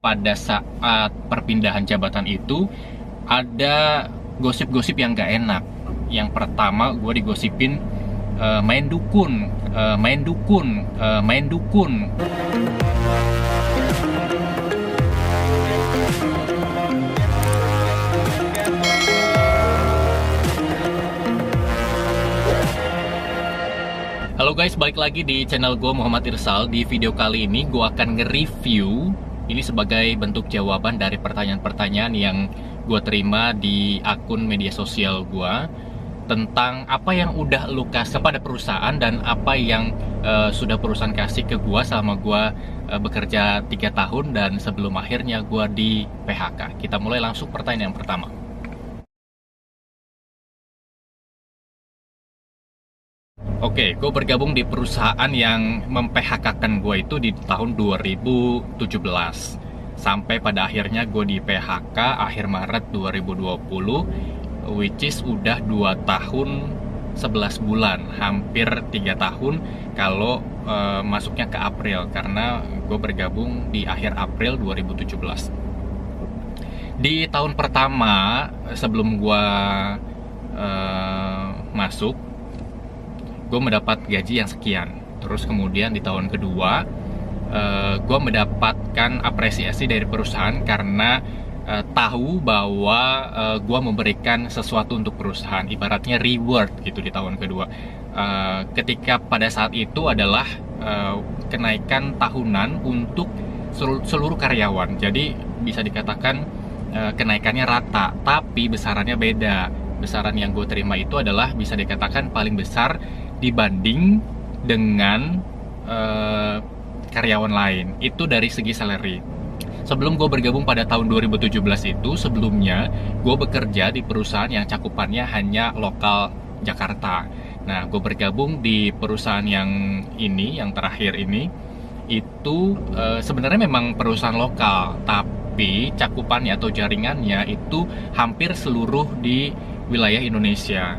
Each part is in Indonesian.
pada saat perpindahan jabatan itu ada gosip-gosip yang gak enak. Yang pertama, gue digosipin main dukun, main dukun, main dukun. Halo guys, balik lagi di channel gue Muhammad Irsal. Di video kali ini gue akan nge-review, ini sebagai bentuk jawaban dari pertanyaan-pertanyaan yang gue terima di akun media sosial gue, tentang apa yang udah lu kasih kepada perusahaan dan apa yang sudah perusahaan kasih ke gue selama gue bekerja 3 tahun dan sebelum akhirnya gue di PHK. Kita mulai langsung pertanyaan yang pertama. Oke, gue bergabung di perusahaan yang mem-PHK-kan gue itu di tahun 2017. Sampai pada akhirnya gue di PHK akhir Maret 2020, which is udah 2 tahun 11 bulan, hampir 3 tahun kalau masuknya ke April, karena gue bergabung di akhir April 2017. Di tahun pertama sebelum gue masuk, gue mendapat gaji yang sekian. Terus kemudian di tahun kedua gue mendapatkan apresiasi dari perusahaan karena tahu bahwa gue memberikan sesuatu untuk perusahaan, ibaratnya reward gitu di tahun kedua. Ketika pada saat itu adalah kenaikan tahunan untuk seluruh karyawan. Jadi bisa dikatakan kenaikannya rata, tapi besarannya beda. Besaran yang gue terima itu adalah bisa dikatakan paling besar dibanding dengan karyawan lain. Itu dari segi salary. Sebelum gue bergabung pada tahun 2017 itu, sebelumnya gue bekerja di perusahaan yang cakupannya hanya lokal Jakarta. Nah, gue bergabung di perusahaan yang ini, yang terakhir ini, itu sebenarnya memang perusahaan lokal, tapi cakupannya atau jaringannya itu hampir seluruh di wilayah Indonesia.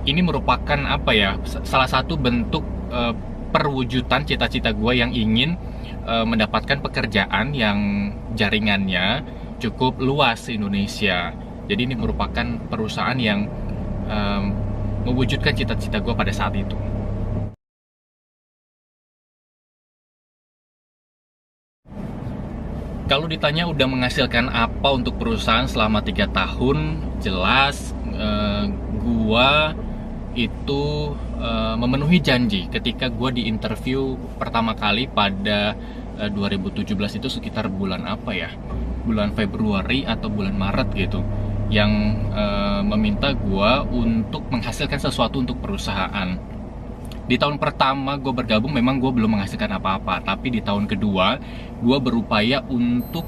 Ini merupakan apa ya, salah satu bentuk perwujudan cita-cita gue yang ingin mendapatkan pekerjaan yang jaringannya cukup luas di Indonesia. Jadi ini merupakan perusahaan yang mewujudkan cita-cita gue pada saat itu. Kalau ditanya udah menghasilkan apa untuk perusahaan selama 3 tahun, jelas gua itu memenuhi janji ketika gue di interview pertama kali pada 2017 itu sekitar bulan apa ya, bulan Februari atau bulan Maret gitu, yang meminta gue untuk menghasilkan sesuatu untuk perusahaan. Di tahun pertama gue bergabung memang gue belum menghasilkan apa-apa, tapi di tahun kedua gue berupaya untuk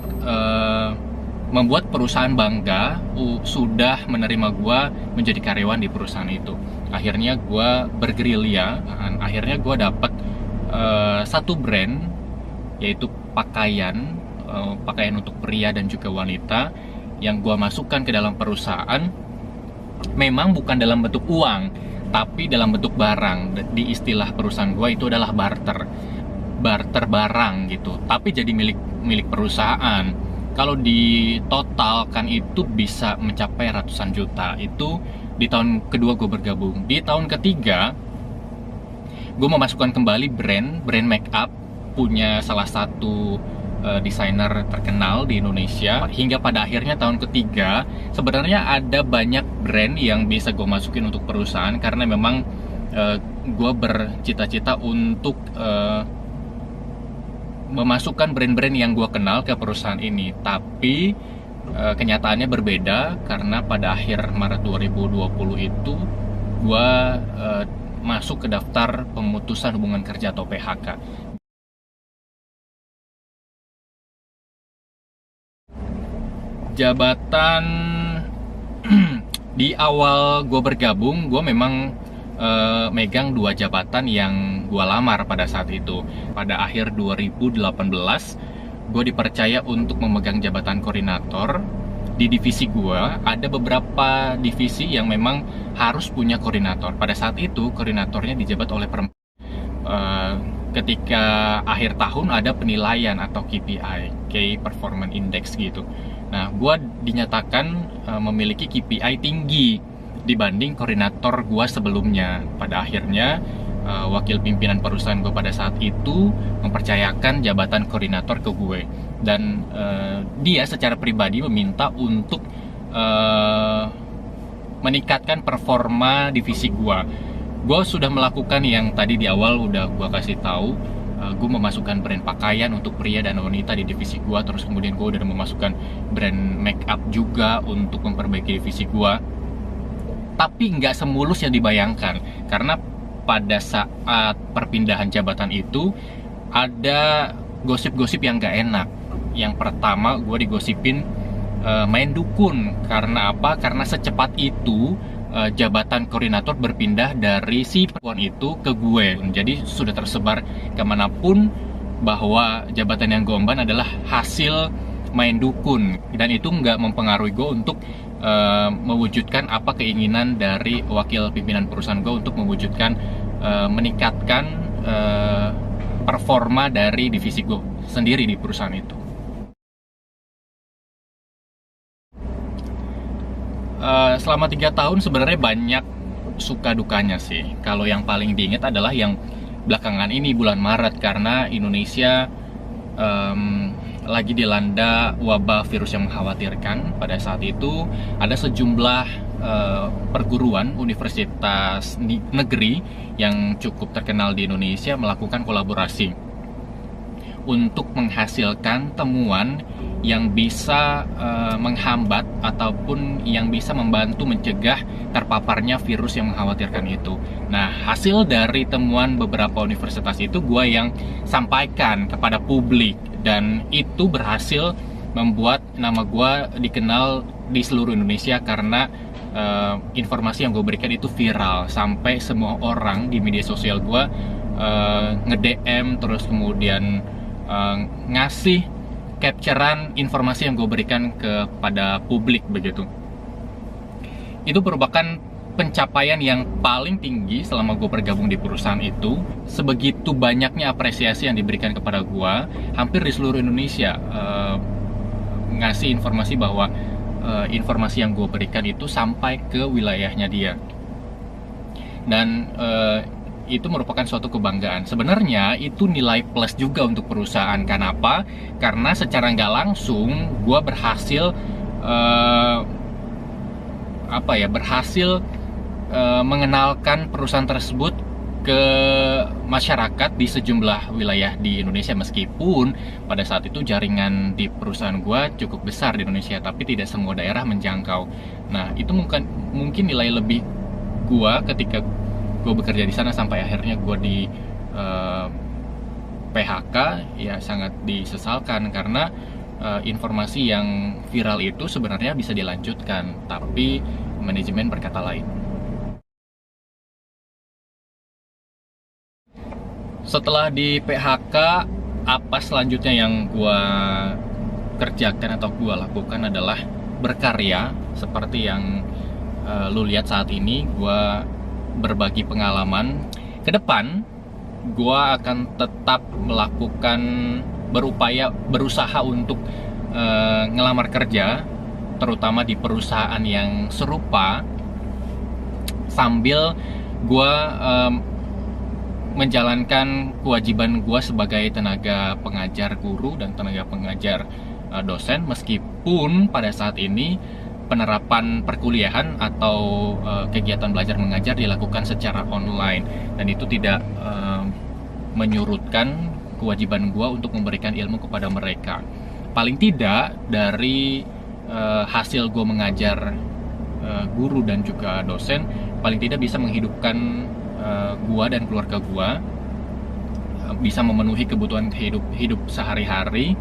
membuat perusahaan bangga sudah menerima gue menjadi karyawan di perusahaan itu. Akhirnya gue bergerilya, akhirnya gue dapat satu brand, yaitu pakaian untuk pria dan juga wanita, yang gue masukkan ke dalam perusahaan. Memang bukan dalam bentuk uang, tapi dalam bentuk barang. Di istilah perusahaan gue itu adalah barter barang gitu, tapi jadi milik perusahaan. Kalau ditotalkan itu bisa mencapai ratusan juta. Itu di tahun kedua gue bergabung. Di tahun ketiga gue memasukkan kembali brand make up punya salah satu desainer terkenal di Indonesia. Hingga pada akhirnya tahun ketiga sebenarnya ada banyak brand yang bisa gue masukin untuk perusahaan, karena memang gue bercita-cita untuk memasukkan brand-brand yang gue kenal ke perusahaan ini. Tapi kenyataannya berbeda, karena pada akhir Maret 2020 itu gue masuk ke daftar pemutusan hubungan kerja atau PHK. Jabatan di awal gue bergabung, gue memang megang 2 jabatan yang gue lamar pada saat itu. Pada akhir 2018 gue dipercaya untuk memegang jabatan koordinator. Di divisi gue ada beberapa divisi yang memang harus punya koordinator. Pada saat itu koordinatornya dijabat oleh perempuan. ketika akhir tahun ada penilaian atau KPI, Key Performance Index gitu. Nah, gue dinyatakan memiliki KPI tinggi dibanding koordinator gue sebelumnya. Pada akhirnya, wakil pimpinan perusahaan gue pada saat itu mempercayakan jabatan koordinator ke gue. Dan dia secara pribadi meminta untuk meningkatkan performa divisi gue. Gue sudah melakukan yang tadi di awal udah gue kasih tahu. Gue memasukkan brand pakaian untuk pria dan wanita di divisi gue. Terus kemudian gue udah memasukkan brand make up juga untuk memperbaiki divisi gue. Tapi nggak semulus yang dibayangkan, karena pada saat perpindahan jabatan itu ada gosip-gosip yang nggak enak. Yang pertama, gue digosipin main dukun. Karena apa? Karena secepat itu jabatan koordinator berpindah dari si perempuan itu ke gue. Jadi sudah tersebar kemanapun bahwa jabatan yang gue emban adalah hasil main dukun, dan itu nggak mempengaruhi gue untuk mewujudkan apa keinginan dari wakil pimpinan perusahaan gue untuk mewujudkan meningkatkan performa dari divisi gue sendiri di perusahaan itu. Selama 3 tahun sebenarnya banyak suka dukanya sih. Kalau yang paling diingat adalah yang belakangan ini bulan Maret, karena Indonesia lagi dilanda wabah virus yang mengkhawatirkan. Pada saat itu ada sejumlah perguruan universitas negeri yang cukup terkenal di Indonesia melakukan kolaborasi untuk menghasilkan temuan yang bisa menghambat ataupun yang bisa membantu mencegah terpaparnya virus yang mengkhawatirkan itu. Nah, hasil dari temuan beberapa universitas itu gue yang sampaikan kepada publik, dan itu berhasil membuat nama gue dikenal di seluruh Indonesia karena informasi yang gue berikan itu viral sampai semua orang di media sosial gue nge-DM, terus kemudian ngasih capturean informasi yang gue berikan kepada publik begitu. Itu merupakan pencapaian yang paling tinggi selama gue bergabung di perusahaan itu. Sebegitu banyaknya apresiasi yang diberikan kepada gue, hampir di seluruh Indonesia ngasih informasi bahwa informasi yang gue berikan itu sampai ke wilayahnya dia. Dan itu merupakan suatu kebanggaan. Sebenarnya itu nilai plus juga untuk perusahaan. Kenapa? Karena secara nggak langsung gue berhasil berhasil mengenalkan perusahaan tersebut ke masyarakat di sejumlah wilayah di Indonesia, meskipun pada saat itu jaringan di perusahaan gue cukup besar di Indonesia, tapi tidak semua daerah menjangkau. Nah, itu mungkin nilai lebih gue ketika gue bekerja di sana sampai akhirnya gue di PHK, ya sangat disesalkan karena informasi yang viral itu sebenarnya bisa dilanjutkan, tapi manajemen berkata lain. Setelah di PHK, apa selanjutnya yang gue kerjakan atau gue lakukan adalah berkarya. Seperti yang lu lihat saat ini, gue berbagi pengalaman. Ke depan, gue akan tetap melakukan berusaha untuk ngelamar kerja, terutama di perusahaan yang serupa, sambil gue menjalankan kewajiban gue sebagai tenaga pengajar guru dan tenaga pengajar dosen, meskipun pada saat ini penerapan perkuliahan atau kegiatan belajar mengajar dilakukan secara online, dan itu tidak menyurutkan kewajiban gue untuk memberikan ilmu kepada mereka. Paling tidak dari hasil gue mengajar guru dan juga dosen, paling tidak bisa menghidupkan gua dan keluarga gua, bisa memenuhi kebutuhan hidup sehari-hari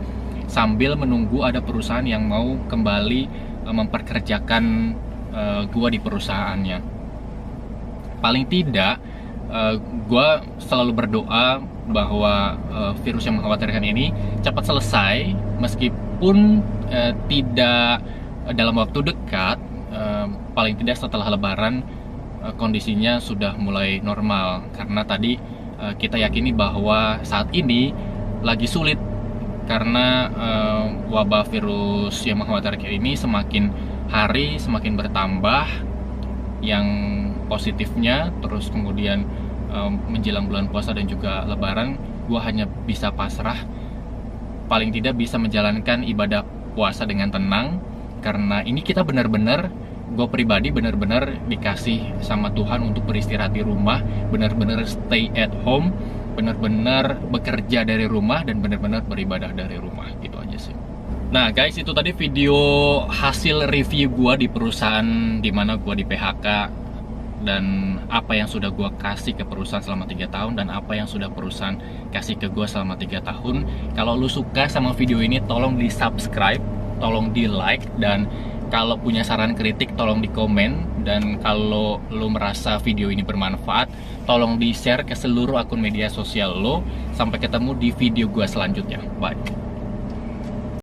sambil menunggu ada perusahaan yang mau kembali memperkerjakan gua di perusahaannya. Paling tidak gua selalu berdoa bahwa virus yang mengkhawatirkan ini cepat selesai, meskipun tidak dalam waktu dekat, paling tidak setelah Lebaran kondisinya sudah mulai normal, karena tadi kita yakini bahwa saat ini lagi sulit karena wabah virus yang mengkhawatirkan ini semakin hari semakin bertambah yang positifnya. Terus kemudian menjelang bulan puasa dan juga lebaran, gue hanya bisa pasrah, paling tidak bisa menjalankan ibadah puasa dengan tenang, karena ini kita benar-benar, gue pribadi benar-benar dikasih sama Tuhan untuk beristirahat di rumah, benar-benar stay at home, benar-benar bekerja dari rumah, dan benar-benar beribadah dari rumah. Gitu aja sih. Nah guys, itu tadi video hasil review gue di perusahaan dimana gue di PHK, dan apa yang sudah gue kasih ke perusahaan selama 3 tahun, dan apa yang sudah perusahaan kasih ke gue selama 3 tahun. Kalau lu suka sama video ini, tolong di subscribe, tolong di like, dan kalau punya saran kritik tolong di komen. Dan kalau lu merasa video ini bermanfaat, tolong di share ke seluruh akun media sosial lo. Sampai ketemu di video gue selanjutnya. Bye.